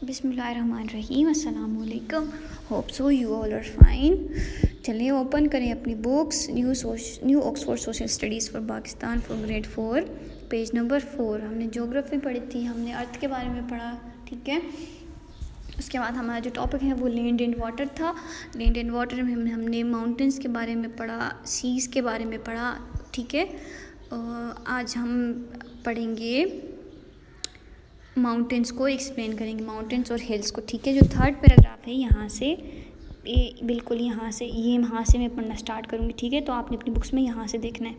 बिस्मिल्लाहिर्रहमानिर्रहीम, अस्सलाम वालेकुम। Hope so you all are fine. चलिए ओपन करें अपनी books. New Oxford social studies for Pakistan for grade 4, page number 4। हमने ज्योग्राफी पढ़ी थी, हमने अर्थ के बारे में पढ़ा, ठीक है। उसके बाद हमारा जो टॉपिक है वो लैंड एंड वाटर था। लैंड एंड वाटर में हमने माउंटेंस के बारे में पढ़ा, सीज़ के बारे में पढ़ा, ठीक है। आज हम पढ़ेंगे माउंटेंस को, एक्सप्लेन करेंगे माउंटेंस और हिल्स को, ठीक है। जो थर्ड पैराग्राफ है यहाँ से बिल्कुल यहाँ से मैं पढ़ना स्टार्ट करूँगी, ठीक है। तो आपने अपनी बुक्स में यहाँ से देखना है।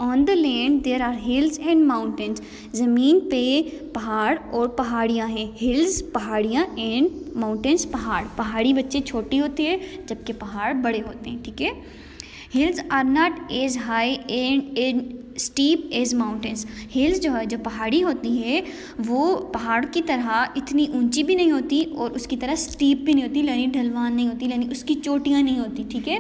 On the land there are hills and mountains. ज़मीन पे पहाड़ और पहाड़ियाँ हैं। हिल्स पहाड़ियाँ एंड माउंटेन्स पहाड़। पहाड़ी बच्चे छोटी होती है जबकि पहाड़ बड़े होते हैं, ठीक है। Hills are not as high and steep as mountains. Hills जो है, जो पहाड़ी होती है, वो पहाड़ की तरह इतनी ऊंची भी नहीं होती और उसकी तरह स्टीप भी नहीं होती, यानी ढलवान नहीं होती, यानी उसकी चोटियाँ नहीं होती, ठीक है।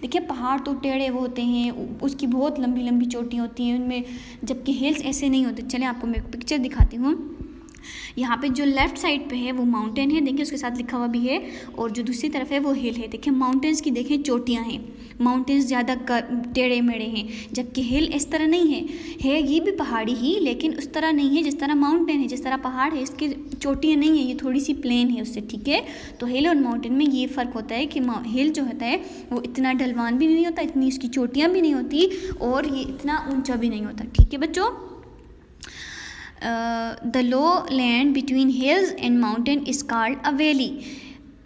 देखिए पहाड़ तो टेढ़े वो होते हैं, उसकी बहुत लंबी लंबी चोटियाँ होती हैं उनमें, जबकि हिल्स ऐसे नहीं होते। चलिए आपको मैं पिक्चर दिखाती हूँ। यहाँ पे जो लेफ़्ट साइड पे है वो माउंटेन है, देखिए उसके साथ लिखा हुआ भी है, और जो दूसरी तरफ है वो हिल है। देखिए माउंटेन्स की देखें चोटियाँ हैं, माउंटेन्स ज़्यादा टेढ़े मेढ़े हैं, जबकि हिल इस तरह नहीं है ये भी पहाड़ी ही, लेकिन उस तरह नहीं है जिस तरह माउंटेन है। जिस तरह पहाड़ है इसकी चोटियाँ नहीं है, ये थोड़ी सी प्लेन है उससे, ठीक है। तो हिल और माउंटेन में ये फ़र्क होता है कि हिल जो होता है वो इतना ढलवान भी नहीं होता, इतनी इसकी चोटियाँ भी नहीं होती, और ये इतना ऊँचा भी नहीं होता, ठीक है बच्चों। The low land between hills and mountain is called a valley.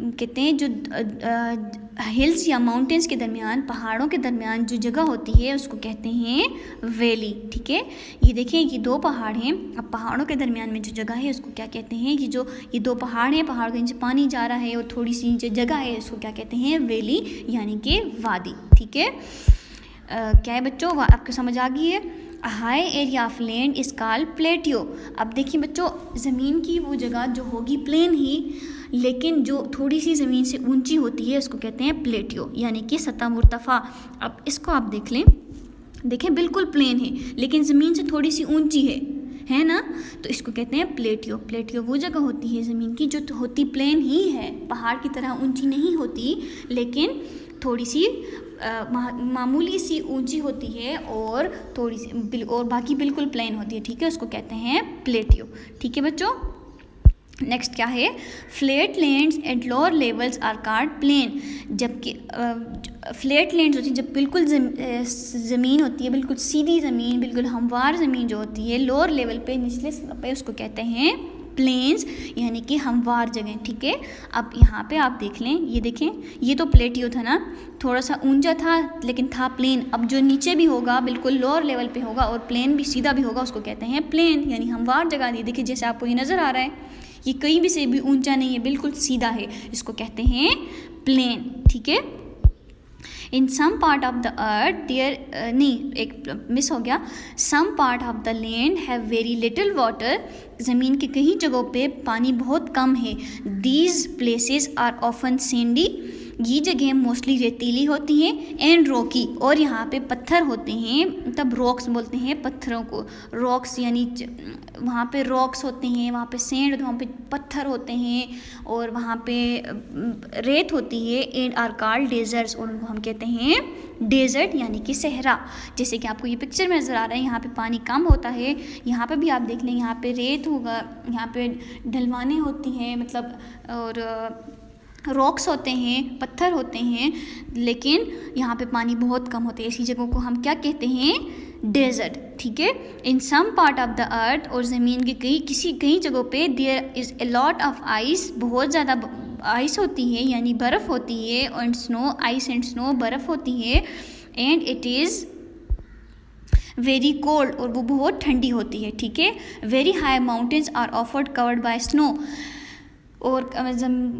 कहते हैं जो हिल्स या माउंटेन्स के दरमियान, पहाड़ों के दरमियान जो जगह होती है उसको कहते हैं वैली, ठीक है। ये देखें ये दो पहाड़ हैं, अब पहाड़ों के दरमियान में जो जगह है उसको क्या कहते हैं, ये दो पहाड़ हैं, पहाड़ के नीचे पानी जा रहा है और थोड़ी सी नीचे जगह है, उसको क्या कहते हैं, वैली यानी कि वादी, ठीक है। क्या है बच्चों, आपको समझ आ गई है। High area of land is called प्लेटियो। अब देखिए बच्चों, ज़मीन की वो जगह जो होगी प्लेन ही, लेकिन जो थोड़ी सी ज़मीन से ऊंची होती है उसको कहते हैं प्लेटियो, यानी कि सतह मुर्तफ़ा। अब इसको आप देख लें, देखें बिल्कुल प्लेन है लेकिन ज़मीन से थोड़ी सी ऊंची है ना, तो इसको कहते हैं प्लेटियो। प्लेटियो वो जगह होती है ज़मीन की जो होती प्लेन ही है, पहाड़ की तरह ऊंची नहीं होती, लेकिन थोड़ी सी मामूली सी ऊंची होती है और थोड़ी सी और बाकी बिल्कुल प्लेन होती है, ठीक है। उसको कहते हैं प्लेटियो, ठीक है बच्चों। नेक्स्ट क्या है, flat lands at lower levels are called plain. जबकि फ्लैट लैंड्स होती है जब बिल्कुल ज़मीन होती है, बिल्कुल सीधी ज़मीन, बिल्कुल हमवार ज़मीन जो होती है लोअर लेवल पे, निचले स्तर पे, उसको कहते हैं प्लेन्स, यानी कि हमवार जगह, ठीक है। अब यहाँ पे आप देख लें, ये देखें, ये तो प्लेटियो था ना, थोड़ा सा ऊंचा था लेकिन था प्लेन। अब जो नीचे भी होगा बिल्कुल लोअर लेवल पे होगा और प्लेन भी सीधा भी होगा, उसको कहते हैं प्लेन, यानी हमवार जगह दी। देखिए जैसे आपको ये नज़र आ रहा है, ये कहीं भी से भी ऊंचा नहीं है, बिल्कुल सीधा है, इसको कहते हैं प्लेन, ठीक है। In some part of the earth there नहीं, एक मिस हो गया, some part of the land have very little water. ज़मीन की कई जगहों पे पानी बहुत कम है। These places are often sandy. ये जगह मोस्टली रेतीली होती हैं, एंड रॉकी, और यहाँ पे पत्थर होते हैं, तब रॉक्स बोलते हैं पत्थरों को। रॉक्स यानी वहाँ पे रॉक्स होते हैं, वहाँ पे सैंड, वहाँ पे पत्थर होते हैं, और वहाँ पे रेत होती है, एंड आर कॉल्ड डेजर्ट्स, और उनको हम कहते हैं डेजर्ट यानी कि सहरा। जैसे कि आपको ये पिक्चर में नज़र आ रहा है, यहाँ पे पानी कम होता है, यहाँ पे भी आप देख लें, यहाँ पे रेत होगा, यहाँ पे ढलवाने होती हैं, मतलब और रॉक्स होते हैं, पत्थर होते हैं, लेकिन यहाँ पे पानी बहुत कम होता है। ऐसी जगहों को हम क्या कहते हैं, डेजर्ट, ठीक है। In some part of the earth, और ज़मीन के कई जगहों पे there is a lot of ice, बहुत ज़्यादा आइस होती है, यानी बर्फ़ होती है, and snow, ice and snow, बर्फ़ होती है, and it is very cold, और वो बहुत ठंडी होती है, ठीक है। Very high mountains are offered covered by snow, और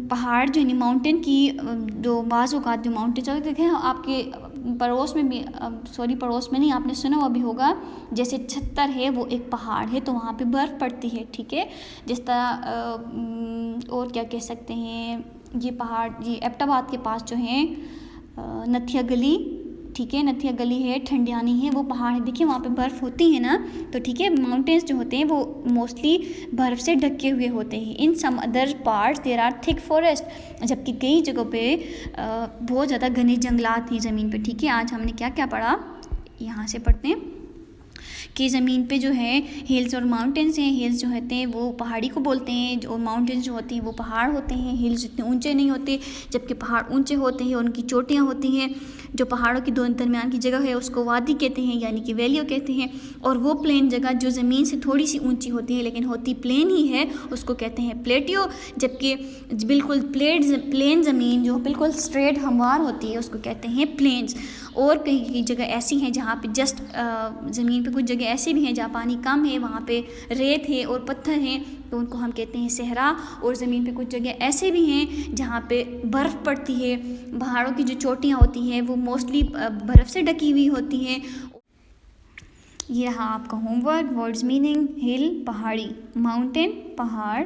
पहाड़ जो है माउंटेन की जो बाज़ औक़ात जो माउंटेन्स होते देखें आपके पड़ोस में भी, सॉरी पड़ोस में नहीं, आपने सुना हुआ भी होगा, जैसे 76 है वो एक पहाड़ है, तो वहाँ पे बर्फ़ पड़ती है, ठीक है। जिस तरह और क्या कह सकते हैं, ये पहाड़, ये एबटाबाद के पास जो है नथिया गली, ठीक है, नथिया गली है, ठंडियानी है, वो पहाड़ है, देखिए वहाँ पे बर्फ़ होती है ना, तो ठीक है, माउंटेन्स जो होते हैं वो मोस्टली बर्फ़ से ढके हुए होते हैं। In some other parts there are thick forest, जबकि कई जगहों पे बहुत ज़्यादा घने जंगलात हैं ज़मीन पे। ठीक है, आज हमने क्या क्या पढ़ा, यहाँ से पढ़ते हैं कि ज़मीन पे जो है हिल्स और माउंटेन्स हैं। हिल्स जो होते हैं वो पहाड़ी को बोलते हैं, और माउंटेन्स जो होते हैं वो पहाड़ होते हैं। हिल्स इतने ऊंचे नहीं होते, जबकि पहाड़ ऊंचे होते हैं, उनकी चोटियाँ होती हैं। जो पहाड़ों की दोनों दरमियान की जगह है उसको वादी कहते हैं, यानी कि वैलियो कहते हैं। और वो प्लेन जगह जो ज़मीन से थोड़ी सी ऊंची होती है लेकिन होती प्लेन ही है, उसको कहते हैं प्लेटियो। जबकि बिल्कुल प्लेन ज़मीन जो बिल्कुल स्ट्रेट हमवार होती है उसको कहते हैं प्लेन्स। और कई जगह ऐसी हैं जहाँ पे जस्ट ज़मीन पे कुछ जगह ऐसी भी हैं जहाँ पानी कम है, वहाँ पे रेत है और पत्थर हैं, तो उनको हम कहते हैं सहरा। और ज़मीन पे कुछ जगह ऐसे भी हैं जहाँ पे बर्फ़ पड़ती है, पहाड़ों की जो चोटियाँ होती हैं वो मोस्टली बर्फ़ से ढकी हुई होती हैं। ये रहा आपका होमवर्क। वर्ड्स मीनिंग, हिल पहाड़ी, माउंटेन पहाड़,